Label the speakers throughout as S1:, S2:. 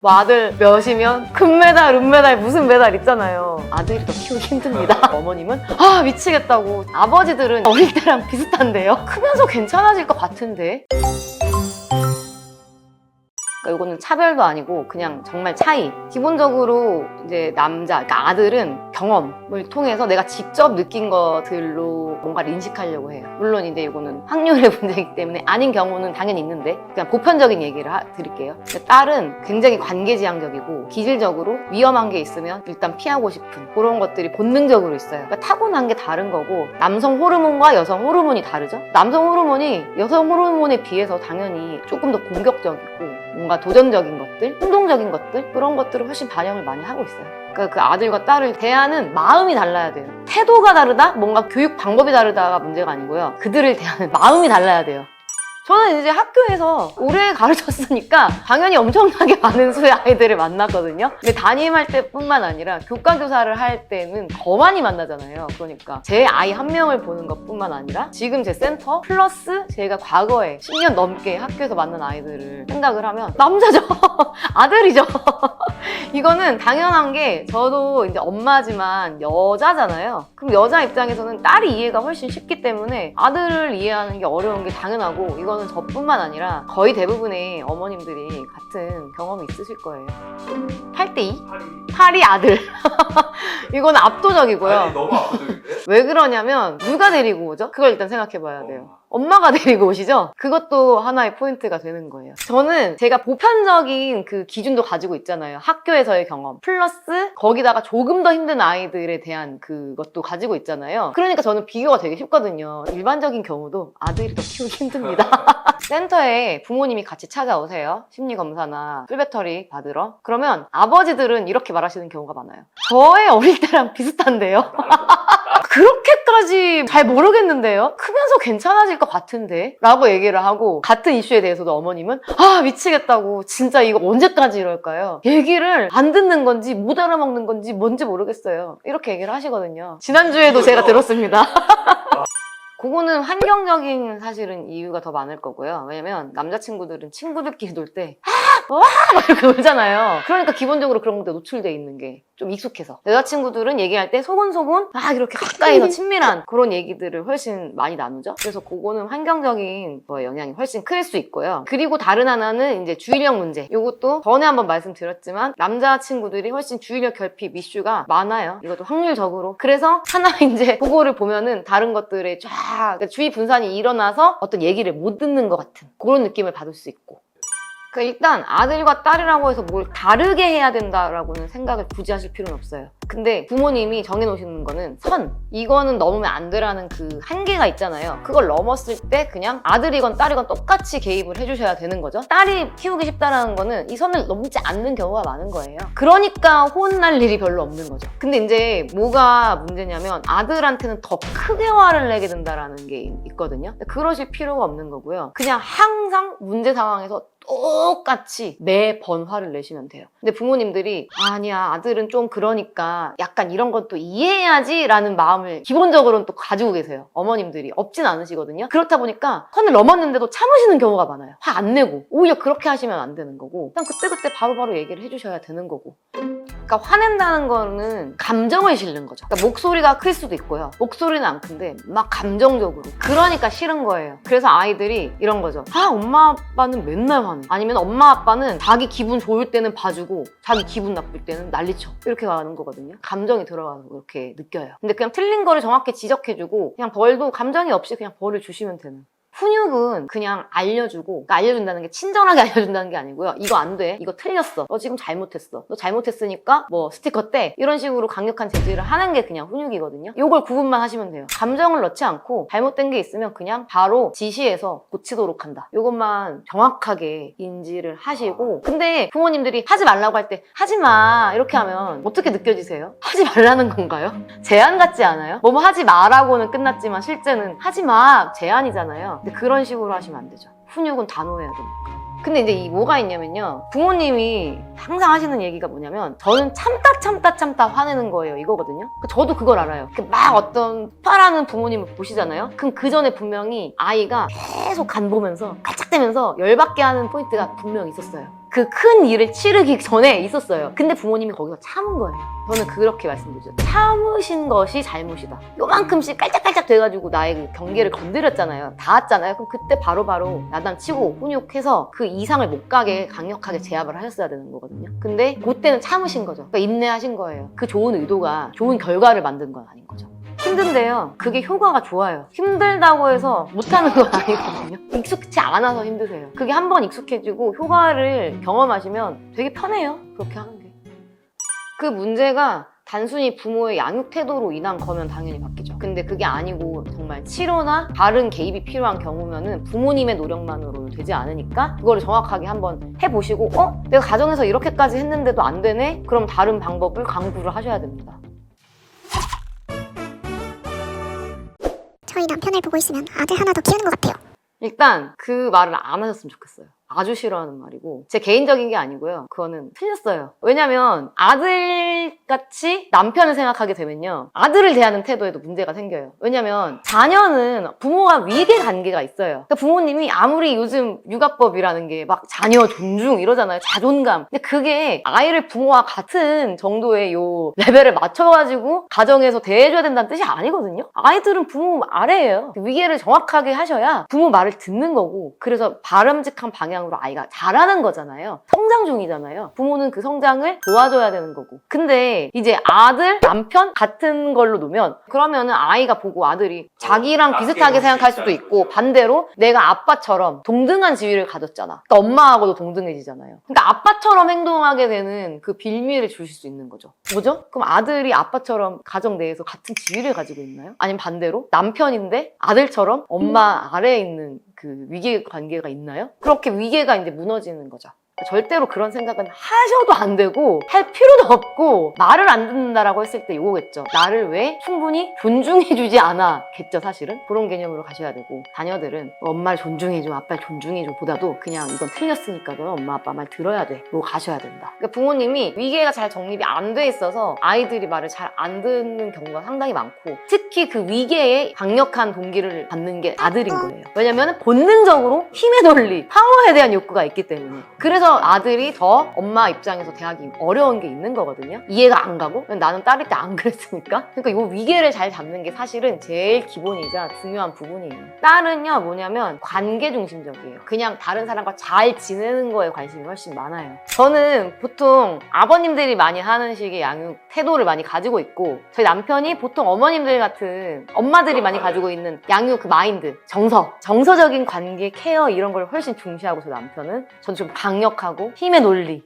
S1: 뭐 아들 몇이면 금메달, 은메달, 무슨 메달 있잖아요. 아들이 더 키우기 힘듭니다. 어머님은 아 미치겠다고. 아버지들은 어릴 때랑 비슷한데요? 크면서 괜찮아질 것 같은데? 그러니까 이거는 차별도 아니고 그냥 정말 차이. 기본적으로 이제 남자, 그러니까 아들은 경험을 통해서 내가 직접 느낀 것들로 뭔가를 인식하려고 해요. 물론 이제 이거는 확률의 문제이기 때문에 아닌 경우는 당연히 있는데 그냥 보편적인 얘기를 드릴게요. 근데 딸은 굉장히 관계지향적이고 기질적으로 위험한 게 있으면 일단 피하고 싶은 그런 것들이 본능적으로 있어요. 그러니까 타고난 게 다른 거고 남성 호르몬과 여성 호르몬이 다르죠. 남성 호르몬이 여성 호르몬에 비해서 당연히 조금 더 공격적이고 뭔가 도전적인 것들, 행동적인 것들 그런 것들을 훨씬 반영을 많이 하고 있어요. 그러니까 그 아들과 딸을 대하는 마음이 달라야 돼요. 태도가 다르다? 뭔가 교육 방법이 다르다가 문제가 아니고요. 그들을 대하는 마음이 달라야 돼요. 저는 이제 학교에서 오래 가르쳤으니까 당연히 엄청나게 많은 수의 아이들을 만났거든요. 근데 담임할 때뿐만 아니라 교과교사를 할 때는 더 많이 만나잖아요. 그러니까 제 아이 한 명을 보는 것뿐만 아니라 지금 제 센터 플러스 제가 과거에 10년 넘게 학교에서 만난 아이들을 생각을 하면 남자죠. 아들이죠. 이거는 당연한 게 저도 이제 엄마지만 여자잖아요. 그럼 여자 입장에서는 딸이 이해가 훨씬 쉽기 때문에 아들을 이해하는 게 어려운 게 당연하고 이거는 저뿐만 아니라 거의 대부분의 어머님들이 같은 경험이 있으실 거예요. 8대2? 8이 아들. 이건 압도적이고요.
S2: 아니, 너무 압도적인데?
S1: 왜 그러냐면 누가 데리고 오죠? 그걸 일단 생각해 봐야 돼요. 엄마가 데리고 오시죠? 그것도 하나의 포인트가 되는 거예요. 저는 제가 보편적인 그 기준도 가지고 있잖아요. 학교에서의 경험. 플러스 거기다가 조금 더 힘든 아이들에 대한 그것도 가지고 있잖아요. 그러니까 저는 비교가 되게 쉽거든요. 일반적인 경우도 아들이 더 키우기 힘듭니다. 센터에 부모님이 같이 찾아오세요. 심리검사나 풀배터리 받으러. 그러면 아버지들은 이렇게 말하시는 경우가 많아요. 저의 어릴 때랑 비슷한데요? 그렇게까지 잘 모르겠는데요? 크면서 괜찮아질 것 같은데? 라고 얘기를 하고 같은 이슈에 대해서도 어머님은 아 미치겠다고 진짜 이거 언제까지 이럴까요? 얘기를 안 듣는 건지 못 알아먹는 건지 뭔지 모르겠어요. 이렇게 얘기를 하시거든요. 지난주에도 제가 들었습니다. 그거는 환경적인 사실은 이유가 더 많을 거고요. 왜냐면 남자친구들은 친구들끼리 놀 때 와! 막 이렇게 울잖아요. 그러니까 기본적으로 그런 것에 노출돼 있는 게 좀 익숙해서. 여자친구들은 얘기할 때 소곤소곤 막 이렇게 가까이서 친밀한 그런 얘기들을 훨씬 많이 나누죠. 그래서 그거는 환경적인 영향이 훨씬 클 수 있고요. 그리고 다른 하나는 이제 주의력 문제. 이것도 전에 한번 말씀드렸지만 남자친구들이 훨씬 주의력 결핍 이슈가 많아요. 이것도 확률적으로. 그래서 하나 이제 그거를 보면은 다른 것들에 쫙 그러니까 주의 분산이 일어나서 어떤 얘기를 못 듣는 것 같은 그런 느낌을 받을 수 있고. 그러니까 일단 아들과 딸이라고 해서 뭘 다르게 해야 된다라고는 생각을 굳이 하실 필요는 없어요. 근데 부모님이 정해놓으시는 거는 선! 이거는 넘으면 안 되라는 그 한계가 있잖아요. 그걸 넘었을 때 그냥 아들이건 딸이건 똑같이 개입을 해주셔야 되는 거죠. 딸이 키우기 쉽다라는 거는 이 선을 넘지 않는 경우가 많은 거예요. 그러니까 혼날 일이 별로 없는 거죠. 근데 이제 뭐가 문제냐면 아들한테는 더 크게 화를 내게 된다라는 게 있거든요. 그러실 필요가 없는 거고요. 그냥 항상 문제 상황에서 똑같이 매번 화를 내시면 돼요. 근데 부모님들이 아니야 아들은 좀 그러니까 약간 이런 건 또 이해해야지 라는 마음을 기본적으로는 또 가지고 계세요. 어머님들이 없진 않으시거든요. 그렇다 보니까 선을 넘었는데도 참으시는 경우가 많아요. 화 안 내고 오히려 그렇게 하시면 안 되는 거고 그냥 그때그때 바로바로 얘기를 해주셔야 되는 거고. 그러니까 화낸다는 거는 감정을 실는 거죠. 그러니까 목소리가 클 수도 있고요. 목소리는 안 큰데 막 감정적으로. 그러니까 싫은 거예요. 그래서 아이들이 이런 거죠. 아 엄마 아빠는 맨날 화내. 아니면 엄마 아빠는 자기 기분 좋을 때는 봐주고 자기 기분 나쁠 때는 난리쳐. 이렇게 가는 거거든요. 감정이 들어가서 그렇게 느껴요. 근데 그냥 틀린 거를 정확히 지적해주고 그냥 벌도 감정이 없이 그냥 벌을 주시면 되는. 훈육은 그냥 알려주고, 그러니까 알려준다는 게 친절하게 알려준다는 게 아니고요. 이거 안 돼. 이거 틀렸어. 너 지금 잘못했어. 너 잘못했으니까 뭐 스티커 떼. 이런 식으로 강력한 제지를 하는 게 그냥 훈육이거든요. 요걸 구분만 하시면 돼요. 감정을 넣지 않고 잘못된 게 있으면 그냥 바로 지시해서 고치도록 한다. 요것만 정확하게 인지를 하시고 근데 부모님들이 하지 말라고 할 때 하지 마 이렇게 하면 어떻게 느껴지세요? 하지 말라는 건가요? 제안 같지 않아요? 뭐 하지 마라고는 끝났지만 실제는 하지 마 제안이잖아요. 근데 그런 식으로 하시면 안 되죠. 훈육은 단호해야 되니까. 근데 이제 이 뭐가 있냐면요. 부모님이 항상 하시는 얘기가 뭐냐면 저는 참다 화내는 거예요. 이거거든요. 저도 그걸 알아요. 막 어떤 폭발하는 부모님을 보시잖아요. 그럼 그 전에 분명히 아이가 계속 간 보면서 깔짝대면서 열받게 하는 포인트가 분명히 있었어요. 그 큰 일을 치르기 전에 있었어요. 근데 부모님이 거기서 참은 거예요. 저는 그렇게 말씀드리죠. 참으신 것이 잘못이다. 요만큼씩 깔짝깔짝 돼가지고 나의 그 경계를 건드렸잖아요. 닿았잖아요. 그럼 그때 바로바로 야단치고 훈육해서 그 이상을 못 가게 강력하게 제압을 하셨어야 되는 거거든요. 근데 그때는 참으신 거죠. 그러니까 인내하신 거예요. 그 좋은 의도가 좋은 결과를 만든 건 아닌 거죠. 힘든데요. 그게 효과가 좋아요. 힘들다고 해서 못하는 건 아니거든요. 익숙치 않아서 힘드세요. 그게 한번 익숙해지고 효과를 경험하시면 되게 편해요. 그렇게 하는 게. 그 문제가 단순히 부모의 양육 태도로 인한 거면 당연히 바뀌죠. 근데 그게 아니고 정말 치료나 다른 개입이 필요한 경우면은 부모님의 노력만으로는 되지 않으니까 그거를 정확하게 한번 해보시고 내가 가정에서 이렇게까지 했는데도 안 되네? 그럼 다른 방법을 강구를 하셔야 됩니다.
S2: 저희 남편을 보고 있으면 아들 하나 더 키우는 것 같아요.
S1: 일단 그 말을 안 하셨으면 좋겠어요. 아주 싫어하는 말이고 제 개인적인 게 아니고요. 그거는 틀렸어요. 왜냐면 아들같이 남편을 생각하게 되면요. 아들을 대하는 태도에도 문제가 생겨요. 왜냐면 자녀는 부모와 위계 관계가 있어요. 그러니까 부모님이 아무리 요즘 육아법이라는 게 막 자녀 존중 이러잖아요. 자존감. 근데 그게 아이를 부모와 같은 정도의 요 레벨을 맞춰가지고 가정에서 대해줘야 된다는 뜻이 아니거든요. 아이들은 부모 아래예요. 위계를 정확하게 하셔야 부모 말을 듣는 거고 그래서 바람직한 방향 으로 아이가 자라는 거잖아요. 성장 중이잖아요. 부모는 그 성장을 도와줘야 되는 거고. 근데 이제 아들, 남편 같은 걸로 놓으면 그러면은 아이가 보고 아들이 자기랑 비슷하게 생각할 수도 있고 반대로 내가 아빠처럼 동등한 지위를 가졌잖아. 그러니까 엄마하고도 동등해지잖아요. 그러니까 아빠처럼 행동하게 되는 그 빌미를 주실 수 있는 거죠. 뭐죠? 그럼 아들이 아빠처럼 가정 내에서 같은 지위를 가지고 있나요? 아니면 반대로 남편인데 아들처럼 엄마 아래에 있는 그 위계 관계가 있나요? 그렇게 위계가 이제 무너지는 거죠. 절대로 그런 생각은 하셔도 안 되고 할 필요도 없고 말을 안 듣는다라고 했을 때 이거겠죠. 나를 왜 충분히 존중해주지 않아겠죠 사실은. 그런 개념으로 가셔야 되고 자녀들은 엄마를 존중해줘 아빠를 존중해줘 보다도 그냥 이건 틀렸으니까 너 엄마 아빠 말 들어야 돼 로 가셔야 된다. 그러니까 부모님이 위계가 잘 정립이 안 돼 있어서 아이들이 말을 잘 안 듣는 경우가 상당히 많고 특히 그 위계에 강력한 동기를 받는 게 아들인 거예요. 왜냐면 본능적으로 힘의 논리, 파워에 대한 욕구가 있기 때문에. 그래서 아들이 더 엄마 입장에서 대하기 어려운 게 있는 거거든요. 이해가 안 가고 나는 딸일 때 안 그랬으니까. 그러니까 이 위계를 잘 잡는 게 사실은 제일 기본이자 중요한 부분이에요. 딸은요 뭐냐면 관계 중심적이에요. 그냥 다른 사람과 잘 지내는 거에 관심이 훨씬 많아요. 저는 보통 아버님들이 많이 하는 식의 양육 태도를 많이 가지고 있고 저희 남편이 보통 어머님들 같은 엄마들이 많이 가지고 있는 양육 그 마인드, 정서적인 관계 케어 이런 걸 훨씬 중시하고 저 남편은 전 좀 강력하고 힘의 논리.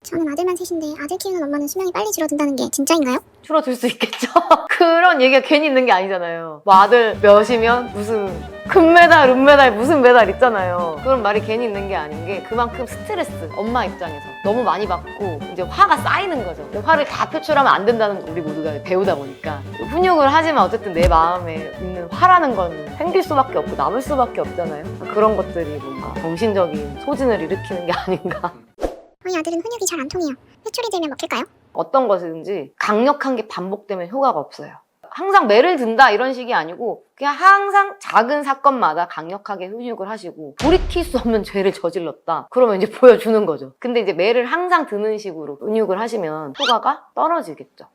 S2: 저는 아들만 셋인데 아들 키우는 엄마는 수명이 빨리 줄어든다는 게 진짜인가요?
S1: 줄어들 수 있겠죠. 그런 얘기가 괜히 있는 게 아니잖아요. 뭐 아들 몇이면 무슨 금메달, 은메달, 무슨 메달 있잖아요. 그런 말이 괜히 있는 게 아닌 게 그만큼 스트레스, 엄마 입장에서 너무 많이 받고 이제 화가 쌓이는 거죠. 화를 다 표출하면 안 된다는 걸 우리 모두가 배우다 보니까 훈육을 하지만 어쨌든 내 마음에 있는 화라는 건 생길 수밖에 없고 남을 수밖에 없잖아요. 그런 것들이 뭔가 정신적인 소진을 일으키는 게 아닌가.
S2: 저희 아들은 훈육이 잘 안 통해요. 회초리 들면 먹힐까요?
S1: 어떤 것이든지 강력한 게 반복되면 효과가 없어요. 항상 매를 든다 이런 식이 아니고 그냥 항상 작은 사건마다 강력하게 훈육을 하시고 돌이킬 수 없는 죄를 저질렀다. 그러면 이제 보여주는 거죠. 근데 이제 매를 항상 드는 식으로 훈육을 하시면 효과가 떨어지겠죠.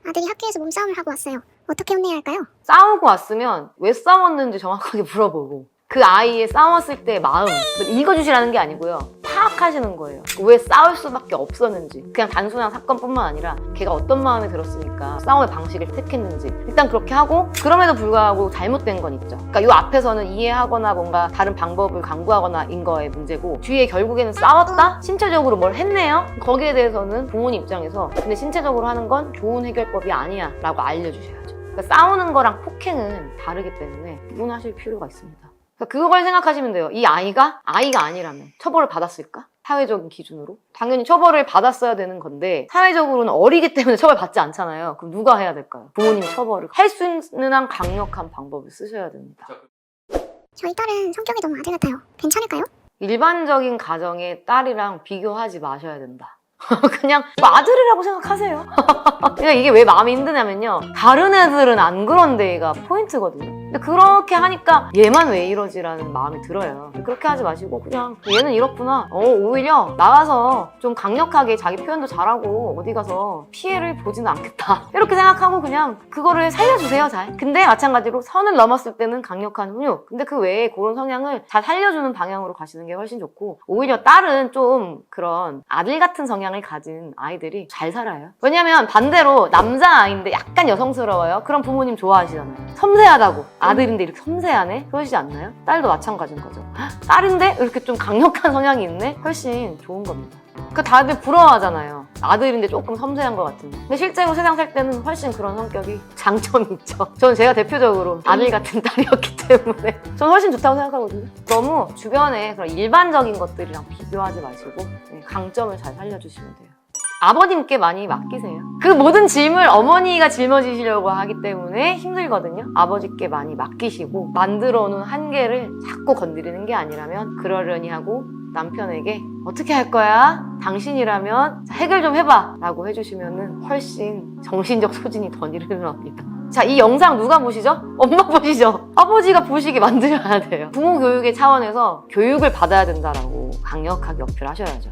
S2: 아들이 학교에서 몸싸움을 하고 왔어요. 어떻게 혼내야 할까요?
S1: 싸우고 왔으면 왜 싸웠는지 정확하게 물어보고 그 아이의 싸웠을 때의 마음 읽어주시라는 게 아니고요. 파악하시는 거예요. 왜 싸울 수밖에 없었는지 그냥 단순한 사건뿐만 아니라 걔가 어떤 마음이 들었으니까 싸움의 방식을 택했는지 일단 그렇게 하고 그럼에도 불구하고 잘못된 건 있죠. 그러니까 이 앞에서는 이해하거나 뭔가 다른 방법을 강구하거나 인 거의 문제고 뒤에 결국에는 싸웠다? 신체적으로 뭘 했네요? 거기에 대해서는 부모님 입장에서 근데 신체적으로 하는 건 좋은 해결법이 아니야 라고 알려주셔야죠. 그러니까 싸우는 거랑 폭행은 다르기 때문에 구분하실 필요가 있습니다. 그걸 생각하시면 돼요. 이 아이가 아니라면 처벌을 받았을까? 사회적인 기준으로? 당연히 처벌을 받았어야 되는 건데 사회적으로는 어리기 때문에 처벌받지 않잖아요. 그럼 누가 해야 될까요? 부모님이 처벌을 할 수 있는 한 강력한 방법을 쓰셔야 됩니다.
S2: 저희 딸은 성격이 너무 아들 같아요. 괜찮을까요?
S1: 일반적인 가정의 딸이랑 비교하지 마셔야 된다. 그냥 뭐 아들이라고 생각하세요. 그러니까 이게 왜 마음이 힘드냐면요. 다른 애들은 안 그런 데가 포인트거든요. 근데 그렇게 하니까 얘만 왜 이러지라는 마음이 들어요. 그렇게 하지 마시고 그냥 얘는 이렇구나. 오히려 나가서 좀 강력하게 자기 표현도 잘하고 어디 가서 피해를 보지는 않겠다. 이렇게 생각하고 그냥 그거를 살려주세요, 잘. 근데 마찬가지로 선을 넘었을 때는 강력한 훈육. 근데 그 외에 그런 성향을 잘 살려주는 방향으로 가시는 게 훨씬 좋고 오히려 딸은 좀 그런 아들 같은 성향을 가진 아이들이 잘 살아요. 왜냐면 반대로 남자아이인데 약간 여성스러워요. 그럼 부모님 좋아하시잖아요. 섬세하다고. 아들인데 이렇게 섬세하네? 그러시지 않나요? 딸도 마찬가지인 거죠. 딸인데 이렇게 좀 강력한 성향이 있네? 훨씬 좋은 겁니다. 그 다들 부러워하잖아요. 아들인데 조금 섬세한 것 같은데. 근데 실제로 세상 살 때는 훨씬 그런 성격이 장점이 있죠. 저는 제가 대표적으로 아들 같은 딸이었기 때문에 저는 훨씬 좋다고 생각하거든요. 너무 주변에 그런 일반적인 것들이랑 비교하지 마시고 강점을 잘 살려주시면 돼요. 아버님께 많이 맡기세요. 그 모든 짐을 어머니가 짊어지시려고 하기 때문에 힘들거든요. 아버지께 많이 맡기시고 만들어 놓은 한계를 자꾸 건드리는 게 아니라면 그러려니 하고 남편에게 어떻게 할 거야? 당신이라면 해결 좀 해봐 라고 해주시면 훨씬 정신적 소진이 더 일어납니다. 자, 이 영상 누가 보시죠? 엄마 보시죠? 아버지가 보시게 만들어야 돼요. 부모 교육의 차원에서 교육을 받아야 된다라고 강력하게 어필하셔야죠.